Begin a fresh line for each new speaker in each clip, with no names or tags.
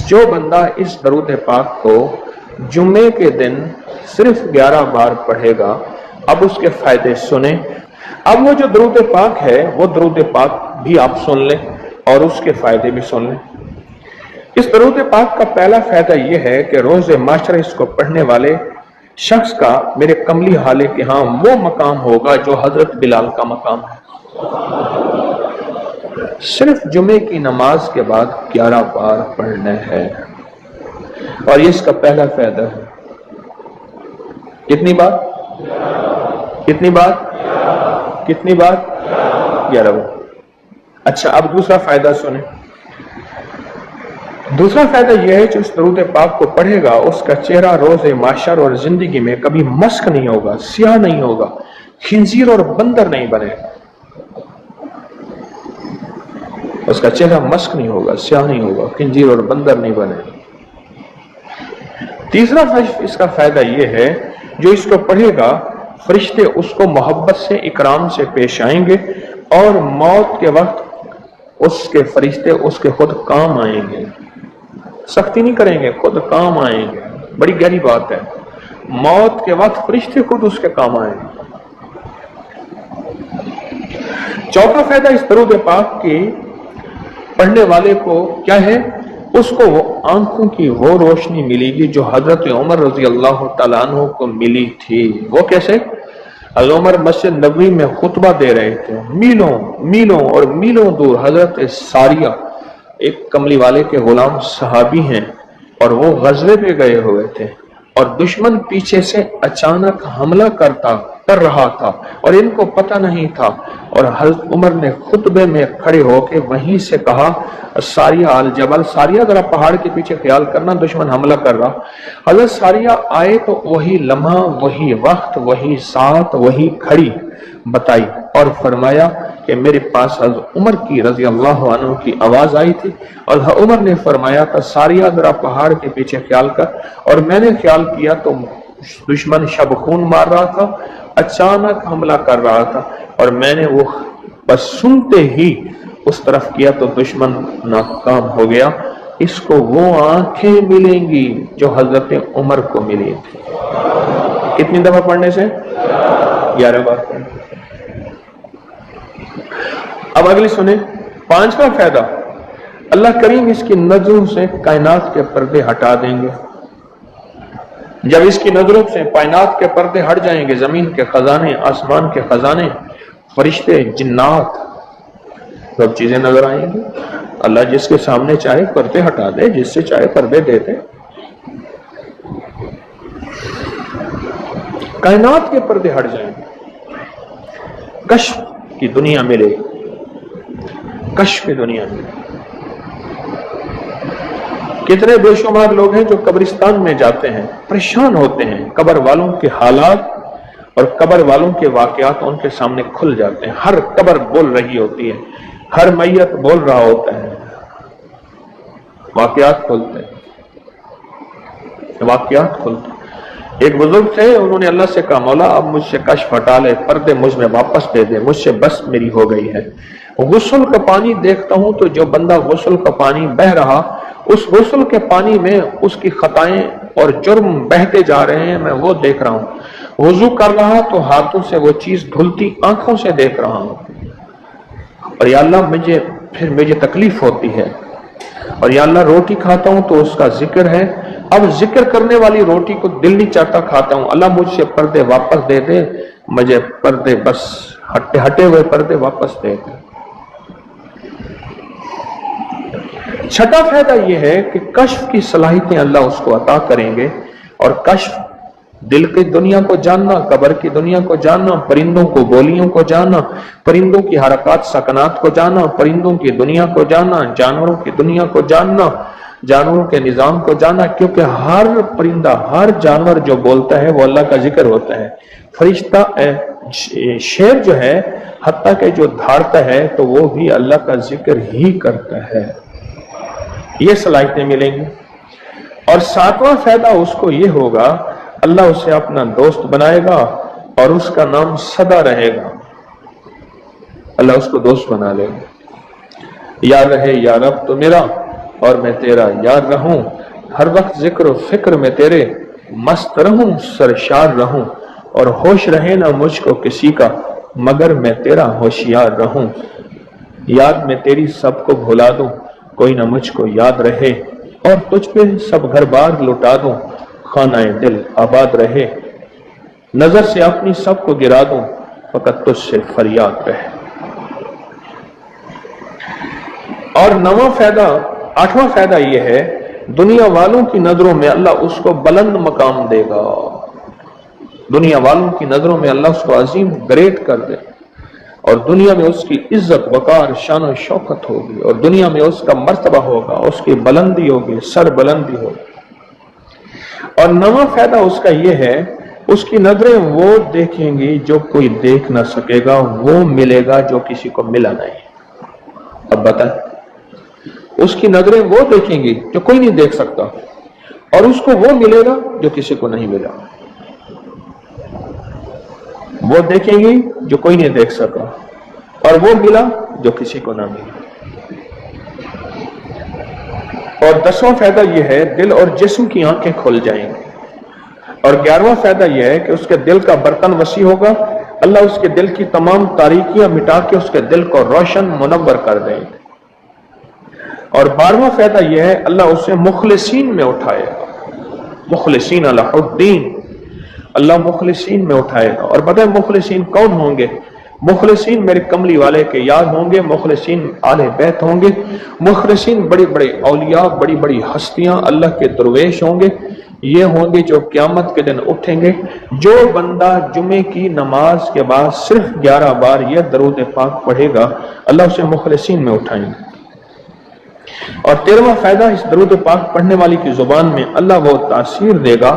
جو بندہ اس درود پاک کو جمعے کے دن صرف 11 بار پڑھے گا، اب اس کے فائدے سنیں۔ اب وہ جو درود پاک ہے وہ درود پاک بھی آپ سن لیں اور اس کے فائدے بھی سن لیں۔ اس درود پاک کا پہلا فائدہ یہ ہے کہ روز معاشرہ اس کو پڑھنے والے شخص کا میرے کملی حالے کے ہاں وہ مقام ہوگا جو حضرت بلال کا مقام ہے۔ صرف جمعے کی نماز کے بعد 11 بار پڑھنا ہے، اور یہ اس کا پہلا فائدہ ہے۔ کتنی بار؟ کتنی بار؟ کتنی بار؟ 11 بار۔ اچھا، اب دوسرا فائدہ سنیں۔ دوسرا فائدہ یہ ہے جو اس درود پاک کو پڑھے گا اس کا چہرہ روز معاشر اور زندگی میں کبھی مسک نہیں ہوگا، سیاہ نہیں ہوگا، خنزیر اور بندر نہیں بنے گا۔ اس کا چہرہ مسک نہیں ہوگا، سیاہ نہیں ہوگا، خنزیر اور بندر نہیں بنے گا۔ تیسرا اس کا فائدہ یہ ہے جو اس کو پڑھے گا فرشتے اس کو محبت سے اکرام سے پیش آئیں گے، اور موت کے وقت اس کے فرشتے اس کے خود کام آئیں گے، سختی نہیں کریں گے، خود کام آئیں گے۔ بڑی گہری بات ہے، موت کے وقت فرشتے خود اس کے کام آئیں گے۔ چوتھا فائدہ اس درود پاک کی پڑھنے والے کو کیا ہے؟ اس کو وہ آنکھوں کی وہ روشنی ملے گی جو حضرت عمر رضی اللہ تعالیٰ عنہ کو ملی تھی۔ وہ کیسے؟ حضرت عمر مسجد نبوی میں خطبہ دے رہے تھے، میلوں میلوں اور میلوں دور حضرت ساریہ ایک کملی والے کے غلام صحابی ہیں، اور وہ غزوے پہ گئے ہوئے تھے، اور دشمن پیچھے سے اچانک حملہ کر رہا تھا اور ان کو پتہ نہیں تھا، اور حضرت عمر نے خطبے میں کھڑے ہو کے وہیں سے کہا ساریہ الجبل، ساریہ ذرا پہاڑ کے پیچھے خیال کرنا، دشمن حملہ کر رہا۔ حضرت ساریہ آئے تو وہی لمحہ، وہی وقت، وہی ساتھ، وہی کھڑی بتائی اور فرمایا کہ میرے پاس حضرت عمر کی رضی اللہ عنہ کی آواز آئی تھی، اور عمر نے فرمایا تھا ساریہ ذرا پہاڑ کے پیچھے خیال کر، اور میں نے خیال کیا تو دشمن شب خون مار رہا تھا، اچانک حملہ کر رہا تھا، اور میں نے وہ بس سنتے ہی اس طرف کیا تو دشمن ناکام ہو گیا۔ اس کو وہ آنکھیں ملیں گی جو حضرت عمر کو ملی تھی۔ کتنی دفعہ پڑھنے سے؟ 11 بار پڑھنے سے۔ اب اگلی سنیں، پانچواں فائدہ، اللہ کریم اس کی نظروں سے کائنات کے پردے ہٹا دیں گے۔ جب اس کی نظروں سے کائنات کے پردے ہٹ جائیں گے، زمین کے خزانے، آسمان کے خزانے، فرشتے، جنات، سب چیزیں نظر آئیں گی۔ اللہ جس کے سامنے چاہے پردے ہٹا دے، جس سے چاہے پردے دے دے۔ کائنات کے پردے ہٹ جائیں گے، کشف کی دنیا ملے گی، کشف کی دنیا ملے گی۔ کتنے بے شمار لوگ ہیں جو قبرستان میں جاتے ہیں، پریشان ہوتے ہیں، قبر والوں کے حالات اور قبر والوں کے واقعات ان کے سامنے کھل جاتے ہیں۔ ہر قبر بول رہی ہوتی ہے، ہر میت بول رہا ہوتا ہے، واقعات کھلتے ہیں، واقعات کھلتے ہیں۔ ایک بزرگ تھے، انہوں نے اللہ سے کہا مولا اب مجھ سے کشف ہٹا لے، پردے مجھ میں واپس دے دے، مجھ سے بس میری ہو گئی ہے۔ غسل کا پانی دیکھتا ہوں تو جو بندہ غسل کا پانی بہ رہا، اس غسل کے پانی میں اس کی خطائیں اور جرم بہتے جا رہے ہیں، میں وہ دیکھ رہا ہوں۔ وضو کر رہا تو ہاتھوں سے وہ چیز دھلتی آنکھوں سے دیکھ رہا ہوں، اور یا اللہ مجھے تکلیف ہوتی ہے، اور یا اللہ روٹی کھاتا ہوں تو اس کا ذکر ہے، اب ذکر کرنے والی روٹی کو دل نہیں چاہتا کھاتا ہوں، اللہ مجھ سے پردے واپس دے دے، مجھے پردے بس ہٹے ہوئے پردے واپس دے دے۔ چھٹا فائدہ یہ ہے کہ کشف کی صلاحیتیں اللہ اس کو عطا کریں گے، اور کشف دل کی دنیا کو جاننا، قبر کی دنیا کو جاننا، پرندوں کو بولیوں کو جاننا، پرندوں کی حرکات سکنات کو جاننا، پرندوں کی دنیا کو جاننا، جانوروں کی دنیا کو جاننا، جانوروں کے نظام کو جاننا، کیونکہ ہر پرندہ، ہر جانور جو بولتا ہے وہ اللہ کا ذکر ہوتا ہے۔ فرشتہ شیر جو ہے حتیٰ کہ جو دھاڑتا ہے تو وہ بھی اللہ کا ذکر ہی کرتا ہے۔ یہ صلاحیتیں ملیں گی۔ اور ساتواں فائدہ اس کو یہ ہوگا، اللہ اسے اپنا دوست بنائے گا اور اس کا نام سدا رہے گا۔ اللہ اس کو دوست بنا لے گا، یا رہے یا رب تو میرا، اور میں تیرا یار رہوں، ہر وقت ذکر و فکر میں تیرے مست رہوں، سرشار رہوں، اور ہوش رہے نہ مجھ کو کسی کا مگر میں تیرا ہوشیار رہوں۔ یاد میں تیری سب کو بھلا دوں، کوئی نہ مجھ کو یاد رہے، اور تجھ پہ سب گھر بار لٹا دوں، خانہ دل آباد رہے۔ نظر سے اپنی سب کو گرا دوں، فقط تجھ سے فریاد رہے۔ اور نواں فائدہ، آٹھواں فائدہ یہ ہے، دنیا والوں کی نظروں میں اللہ اس کو بلند مقام دے گا، دنیا والوں کی نظروں میں اللہ اس کو عظیم گریٹ کر دے، اور دنیا میں اس کی عزت وقار شان و شوکت ہوگی، اور دنیا میں اس کا مرتبہ ہوگا، اس کی بلندی ہوگی، سر بلندی ہوگی۔ اور نواں فائدہ اس کا یہ ہے، اس کی نظریں وہ دیکھیں گی جو کوئی دیکھ نہ سکے گا، وہ ملے گا جو کسی کو ملا نہیں۔ اب بتائیں، اس کی نظریں وہ دیکھیں گی جو کوئی نہیں دیکھ سکتا، اور اس کو وہ ملے گا جو کسی کو نہیں ملا۔ وہ دیکھیں گی جو کوئی نہیں دیکھ سکا، اور وہ ملا جو کسی کو نہ ملا۔ اور 10واں فائدہ یہ ہے، دل اور جسم کی آنکھیں کھل جائیں گی۔ اور 11واں فائدہ یہ ہے کہ اس کے دل کا برتن وسیع ہوگا، اللہ اس کے دل کی تمام تاریکیاں مٹا کے اس کے دل کو روشن منور کر دیں گے۔ اور 12واں فائدہ یہ ہے، اللہ اسے مخلصین میں اٹھائے گا، مخلصین علی الدین، اللہ مخلصین میں اٹھائے گا۔ اور پتہ ہے مخلصین کون ہوں گے؟ مخلصین میرے کملی والے کے یاد ہوں گے، مخلصین آل بیت ہوں گے، مخلصین بڑی بڑی اولیاء، بڑی بڑی ہستیاں، اللہ کے درویش ہوں گے۔ یہ ہوں گے جو قیامت کے دن اٹھیں گے۔ جو بندہ جمعے کی نماز کے بعد صرف 11 بار یہ درود پاک پڑھے گا، اللہ اسے مخلصین میں اٹھائیں گے۔ اور 13واں فائدہ، اس درود پاک پڑھنے والی کی زبان میں اللہ وہ تاثیر دے گا،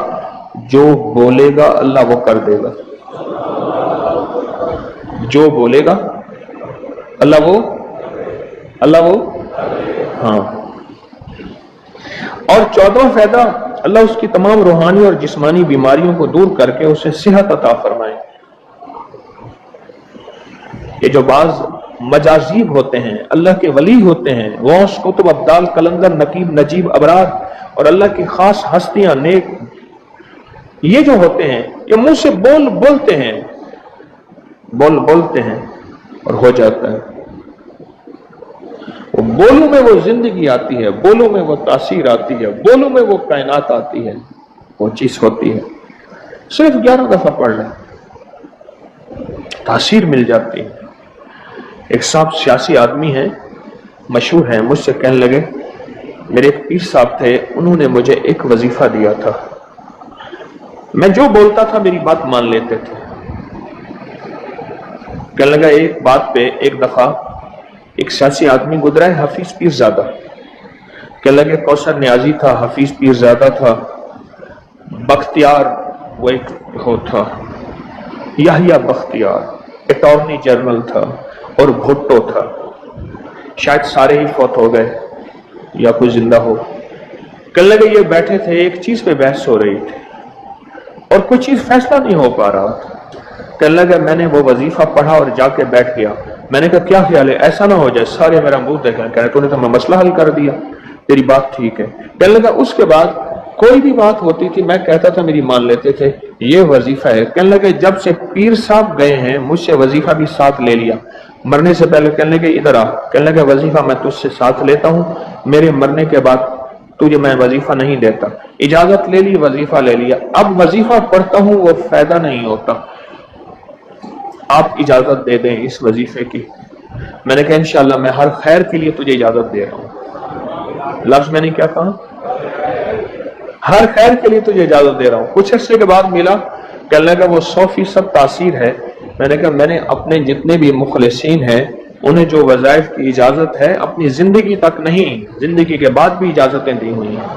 جو بولے گا اللہ وہ کر دے گا، جو بولے گا اللہ وہ ہاں۔ اور 14واں فائدہ، اللہ اس کی تمام روحانی اور جسمانی بیماریوں کو دور کر کے اسے صحت عطا فرمائے۔ یہ جو بعض مجازیب ہوتے ہیں، اللہ کے ولی ہوتے ہیں، غوث، قطب، ابدال، قلندر، نقیب، نجیب، ابرار، اور اللہ کی خاص ہستیاں، نیک، یہ جو ہوتے ہیں یہ منہ سے بولتے ہیں اور ہو جاتا ہے۔ وہ بولوں میں وہ زندگی آتی ہے، بولوں میں وہ تاثیر آتی ہے، بولوں میں وہ کائنات آتی ہے، وہ چیز ہوتی ہے۔ صرف 11 دفعہ پڑھ لیں، تاثیر مل جاتی ہے۔ ایک صاحب سیاسی آدمی ہیں، مشہور ہیں، مجھ سے کہنے لگے، میرے ایک پیر صاحب تھے، انہوں نے مجھے ایک وظیفہ دیا تھا، میں جو بولتا تھا میری بات مان لیتے تھے۔ کہنے لگا ایک بات پہ ایک دفعہ ایک سیاسی آدمی گزرا ہے، حفیظ پیر زادہ، کہنے لگے کوثر نیازی تھا، حفیظ پیر زادہ تھا، بختیار وہ ایک ہو تھا، یحییٰ بختیار اٹارنی جنرل تھا، اور بھٹو تھا، شاید سارے ہی فوت ہو گئے یا کوئی زندہ ہو۔ کہنے لگے یہ بیٹھے تھے، ایک چیز پہ بحث ہو رہی تھی اور کوئی چیز فیصلہ نہیں ہو پا رہا تھا۔ کہنے لگا میں نے وہ وظیفہ پڑھا اور جا کے بیٹھ گیا، میں نے کہا کیا خیال ہے، ایسا نہ ہو جائے سارے میرا منہ دیکھیں، کہنے تو نے تو میں مسئلہ حل کر دیا، تیری بات ٹھیک ہے۔ کہنے لگا اس کے بعد کوئی بھی بات ہوتی تھی میں کہتا تھا میری مان لیتے تھے، یہ وظیفہ ہے۔ کہنے لگے جب سے پیر صاحب گئے ہیں مجھ سے وظیفہ بھی ساتھ لے لیا، مرنے سے پہلے کہنے لگے ادھر آ، کہنے لگے وظیفہ میں تجھ سے ساتھ لیتا ہوں، میرے مرنے کے بعد تجھے میں وظیفہ نہیں دیتا، اجازت لے لی، وظیفہ لے لیا، اب وظیفہ پڑھتا ہوں وہ فائدہ نہیں ہوتا، آپ اجازت دے دیں اس وظیفے کی۔ میں نے کہا انشاءاللہ میں ہر خیر کے لیے تجھے اجازت دے رہا ہوں، لفظ میں نے کیا کہا، ہر خیر کے لیے تجھے اجازت دے رہا ہوں۔ کچھ عرصے کے بعد ملا، کہنے لگا وہ 100% تاثیر ہے۔ میں نے کہا میں نے اپنے جتنے بھی مخلصین ہیں انہیں جو وظائف کی اجازت ہے اپنی زندگی تک نہیں، زندگی کے بعد بھی اجازتیں دی ہوئی ہیں،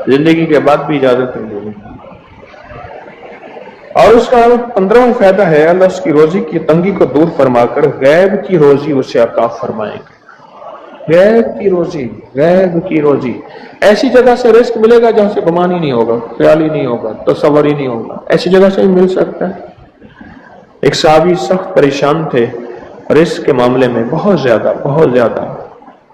زندگی کے بعد بھی اجازتیں دی ہوئی ہیں۔ اور اس کا 15واں فائدہ ہے، اللہ اس کی روزی کی تنگی کو دور فرما کر غیب کی روزی اسے عطا فرمائیں گے۔ غیب کی روزی ایسی جگہ سے رزق ملے گا جہاں سے گمان ہی نہیں ہوگا، خیال ہی نہیں ہوگا، تصور ہی نہیں ہوگا، ایسی جگہ سے ہی مل سکتا ہے۔ ایک صحابی سخت پریشان تھے رزق کے معاملے میں، بہت زیادہ،